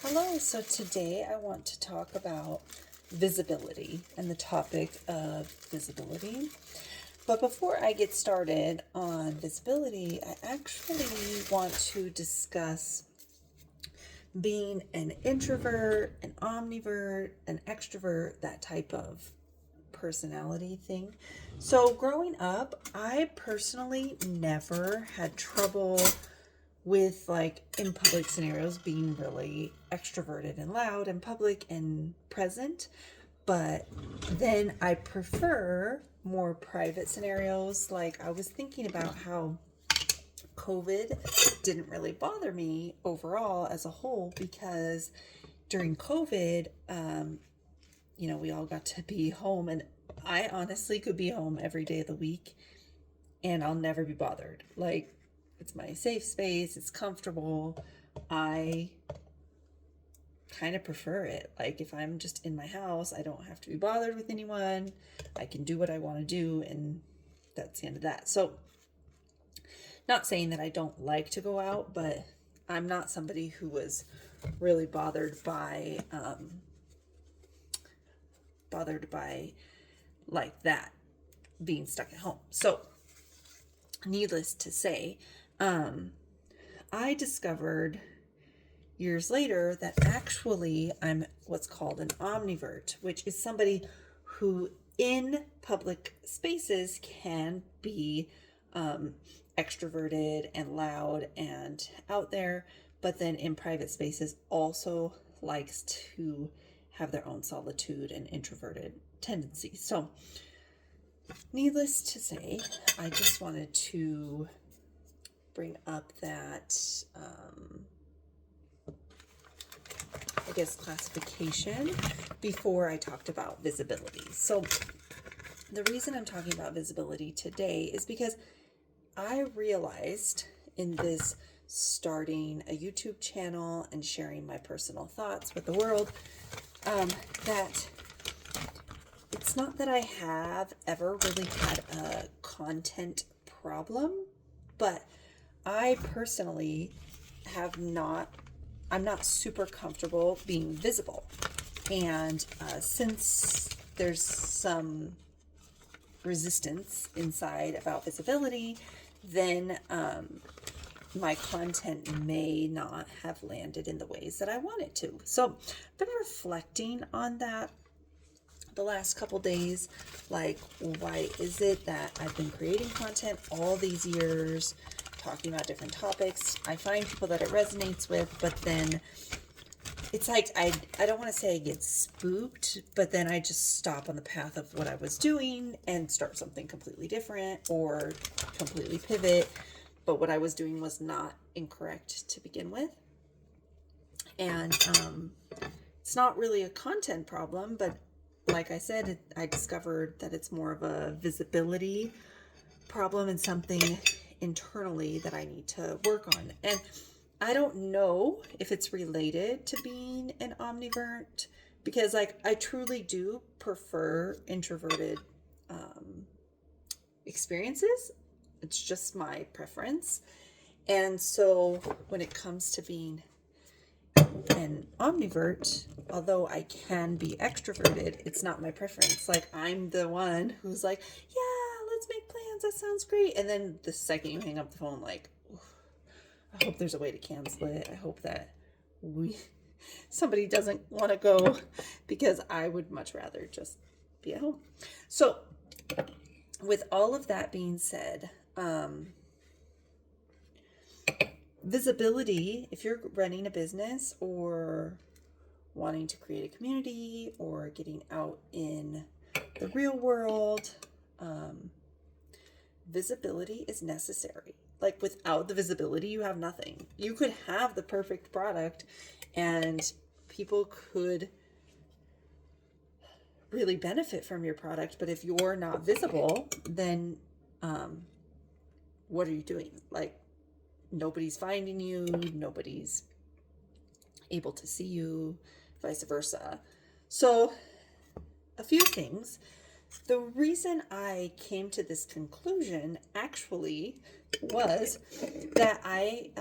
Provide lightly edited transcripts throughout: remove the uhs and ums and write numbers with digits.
Hello, so today I want to talk about visibility and the topic of visibility. But before I get started on visibility, I actually want to discuss being an introvert, an omnivert, an extrovert, that type of personality thing. So growing up, I personally never had trouble with, like, in public scenarios, being really extroverted and loud and public and present. But then I prefer more private scenarios. Like, I was thinking about how COVID didn't really bother me overall as a whole, because during COVID, we all got to be home, and I honestly could be home every day of the week and I'll never be bothered. Like, it's my safe space, it's comfortable. I kind of prefer it. Like, if I'm just in my house, I don't have to be bothered with anyone. I can do what I want to do, and that's the end of that. So, not saying that I don't like to go out, but I'm not somebody who was really bothered by like that, being stuck at home. So, needless to say, I discovered years later that actually I'm what's called an omnivert, which is somebody who in public spaces can be extroverted and loud and out there, but then in private spaces also likes to have their own solitude and introverted tendencies. So, needless to say, I just wanted to bring up that, classification before I talked about visibility. So, the reason I'm talking about visibility today is because I realized in this starting a YouTube channel and sharing my personal thoughts with the world, that it's not that I have ever really had a content problem, but I personally I'm not super comfortable being visible. And since there's some resistance inside about visibility, then my content may not have landed in the ways that I want it to. So I've been reflecting on that the last couple days. Like, why is it that I've been creating content all these years, talking about different topics? I find people that it resonates with, but then it's like I don't want to say I get spooked, but then I just stop on the path of what I was doing and start something completely different or completely pivot. But what I was doing was not incorrect to begin with. And it's not really a content problem, but like I said, I discovered that it's more of a visibility problem and something internally that I need to work on. And I don't know if it's related to being an omnivert, because like I truly do prefer introverted experiences. It's just my preference. And so when it comes to being an omnivert, although I can be extroverted, it's not my preference. Like, I'm the one who's like, yeah, let's make plans, that sounds great. And then the second you hang up the phone, like, I hope there's a way to cancel it. I hope that somebody doesn't want to go, because I would much rather just be at home. So with all of that being said, visibility, if you're running a business or wanting to create a community or getting out in the real world, visibility is necessary. Like, without the visibility, you have nothing. You could have the perfect product and people could really benefit from your product, but if you're not visible, then what are you doing? Like, nobody's finding you, nobody's able to see you, vice versa. So, a few things. The reason I came to this conclusion actually was that I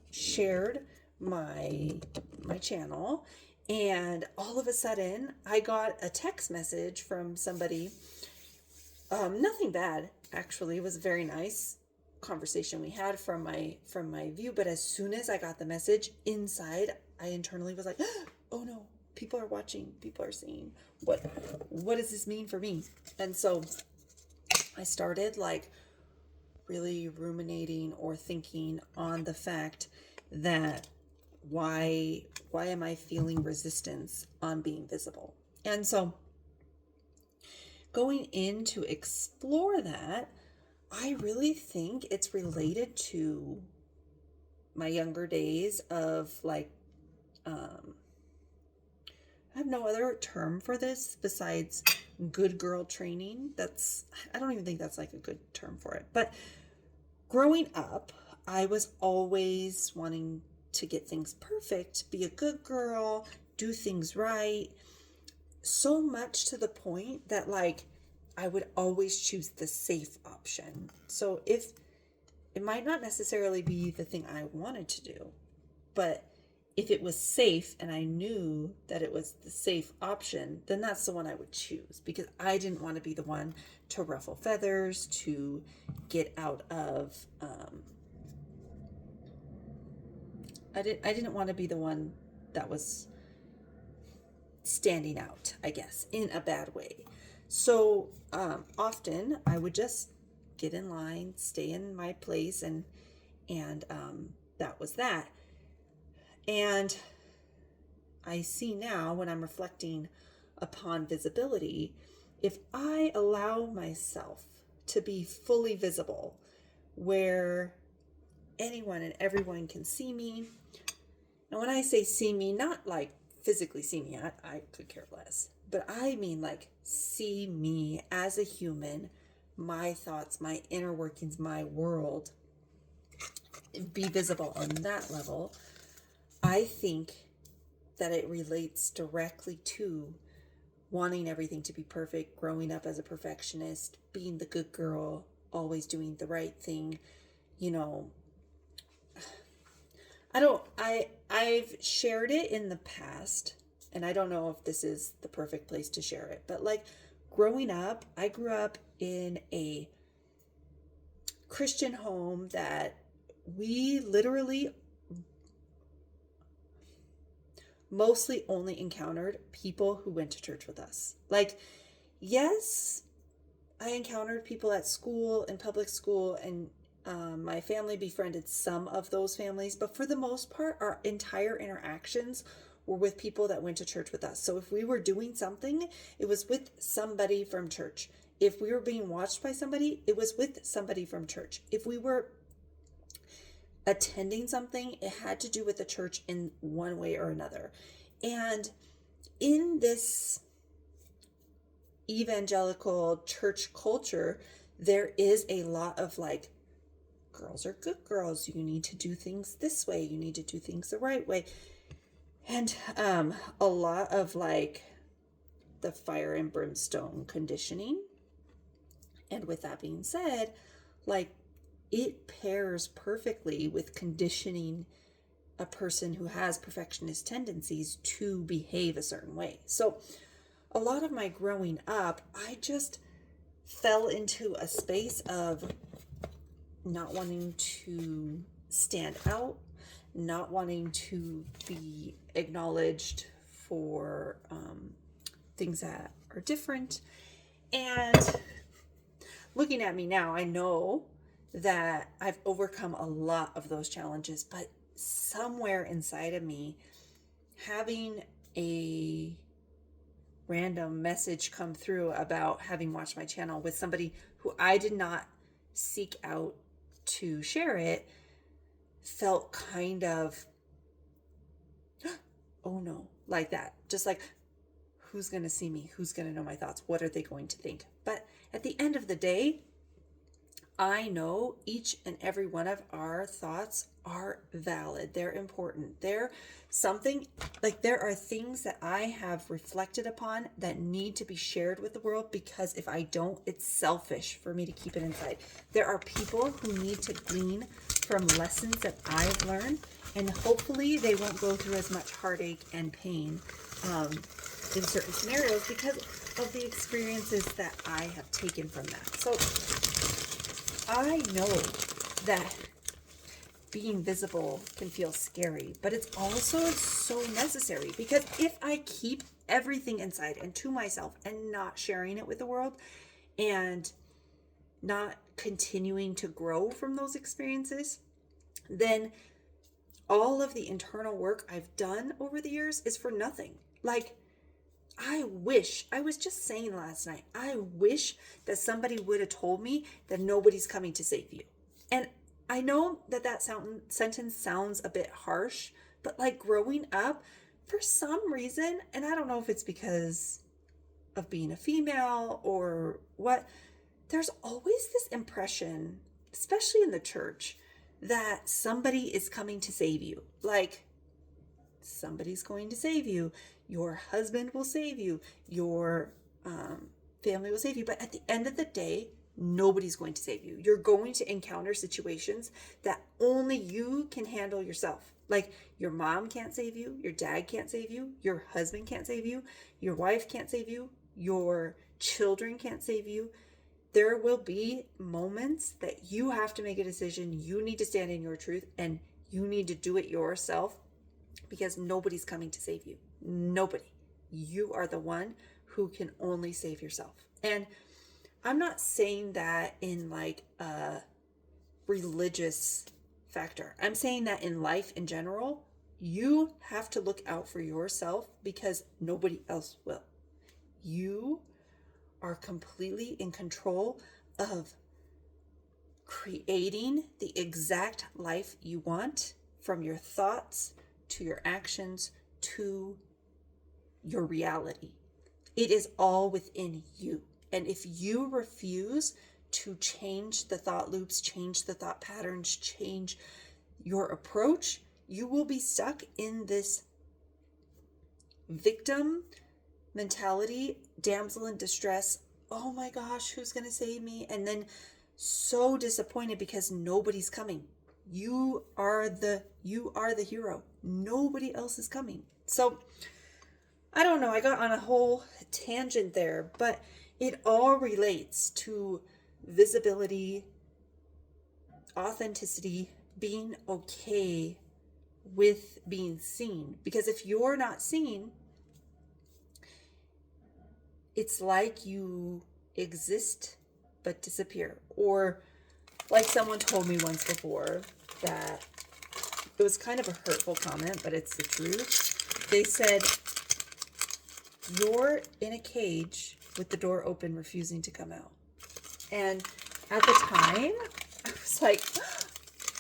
shared my my channel, and all of a sudden I got a text message from somebody. Nothing bad, actually. It was a very nice conversation we had from my view. But as soon as I got the message inside, I internally was like, "Oh no, people are watching. People are seeing. What does this mean for me?" And so I started like really ruminating or thinking on the fact that why am I feeling resistance on being visible? And so going in to explore that, I really think it's related to my younger days of like, I have no other term for this besides good girl training. I don't even think that's like a good term for it. But growing up, I was always wanting to get things perfect, be a good girl, do things right. So much to the point that like I would always choose the safe option. So if it might not necessarily be the thing I wanted to do, but if it was safe and I knew that it was the safe option, then that's the one I would choose, because I didn't want to be the one to ruffle feathers, to get out of, I didn't want to be the one that was standing out, I guess, in a bad way. So often I would just get in line, stay in my place, and that was that. And I see now, when I'm reflecting upon visibility, if I allow myself to be fully visible, where anyone and everyone can see me. And when I say see me, not like physically see me, I could care less, but I mean like see me as a human, my thoughts, my inner workings, my world, be visible on that level. I think that it relates directly to wanting everything to be perfect, growing up as a perfectionist, being the good girl, always doing the right thing. You know, I've shared it in the past, and I don't know if this is the perfect place to share it, but like growing up, I grew up in a Christian home that we literally mostly only encountered people who went to church with us. Like, yes, I encountered people at school and public school, and my family befriended some of those families, but for the most part, our entire interactions were with people that went to church with us. So if we were doing something, it was with somebody from church. If we were being watched by somebody, it was with somebody from church. If we were attending something, it had to do with the church in one way or another. And in this evangelical church culture, there is a lot of like, girls are good girls, you need to do things this way, you need to do things the right way, and a lot of like the fire and brimstone conditioning. And with that being said, like, it pairs perfectly with conditioning a person who has perfectionist tendencies to behave a certain way. So a lot of my growing up, I just fell into a space of not wanting to stand out, not wanting to be acknowledged for things that are different. And looking at me now, I know that I've overcome a lot of those challenges, but somewhere inside of me, having a random message come through about having watched my channel with somebody who I did not seek out to share it, felt kind of, oh no, like that. Just like, who's going to see me? Who's going to know my thoughts? What are they going to think? But at the end of the day, I know each and every one of our thoughts are valid. They're important. They're something, like, there are things that I have reflected upon that need to be shared with the world, because if I don't, it's selfish for me to keep it inside. There are people who need to glean from lessons that I've learned, And hopefully they won't go through as much heartache and pain in certain scenarios because of the experiences that I have taken from that. So I know that being visible can feel scary, but it's also so necessary, because if I keep everything inside and to myself and not sharing it with the world and not continuing to grow from those experiences, then all of the internal work I've done over the years is for nothing. Like, I was just saying last night, I wish that somebody would have told me that nobody's coming to save you. And I know that sentence sounds a bit harsh, but like growing up, for some reason, and I don't know if it's because of being a female or what, there's always this impression, especially in the church, that somebody is coming to save you. Like, somebody's going to save you. Your husband will save you. Your family will save you. But at the end of the day, nobody's going to save you. You're going to encounter situations that only you can handle yourself. Like, your mom can't save you. Your dad can't save you. Your husband can't save you. Your wife can't save you. Your children can't save you. There will be moments that you have to make a decision. You need to stand in your truth, and you need to do it yourself, because nobody's coming to save you. Nobody. You are the one who can only save yourself. And I'm not saying that in like a religious factor. I'm saying that in life in general, you have to look out for yourself, because nobody else will. You are completely in control of creating the exact life you want, from your thoughts to your actions to your reality. It is all within you. And if you refuse to change the thought loops, change the thought patterns, change your approach, you will be stuck in this victim mentality, damsel in distress. Oh my gosh, who's going to save me? And then so disappointed because nobody's coming. You are the hero. Nobody else is coming. So I don't know, I got on a whole tangent there, but it all relates to visibility, authenticity, being okay with being seen. Because if you're not seen, it's like you exist but disappear. Or like someone told me once before, that it was kind of a hurtful comment, but it's the truth. They said, you're in a cage with the door open, refusing to come out. And at the time, I was like,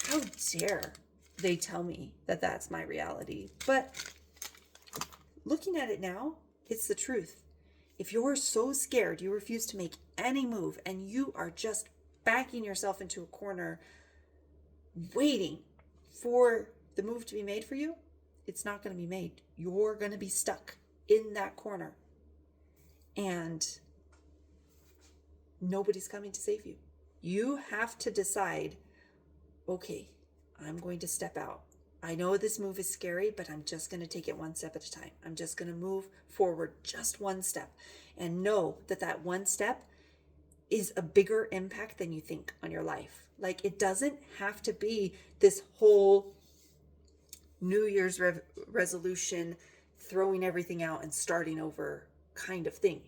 how dare they tell me that that's my reality? But looking at it now, it's the truth. If you're so scared, you refuse to make any move, and you are just backing yourself into a corner, waiting for the move to be made for you, it's not going to be made. You're going to be stuck in that corner, and nobody's coming to save you. You have to decide, okay, I'm going to step out. I know this move is scary, but I'm just going to take it one step at a time. I'm just going to move forward just one step, and know that that one step is a bigger impact than you think on your life. Like, it doesn't have to be this whole New Year's resolution, throwing everything out and starting over kind of thing.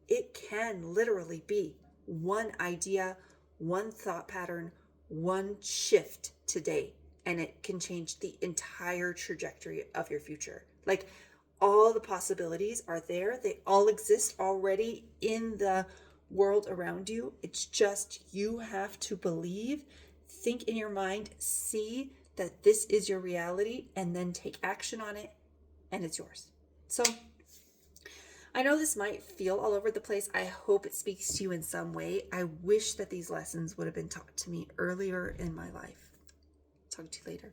It can literally be one idea, one thought pattern, one shift today, and it can change the entire trajectory of your future. Like, all the possibilities are there. They all exist already in the world around you. It's just, you have to believe, think in your mind, see that this is your reality, and then take action on it, and it's yours. So I know this might feel all over the place. I hope it speaks to you in some way. I wish that these lessons would have been taught to me earlier in my life. Talk to you later.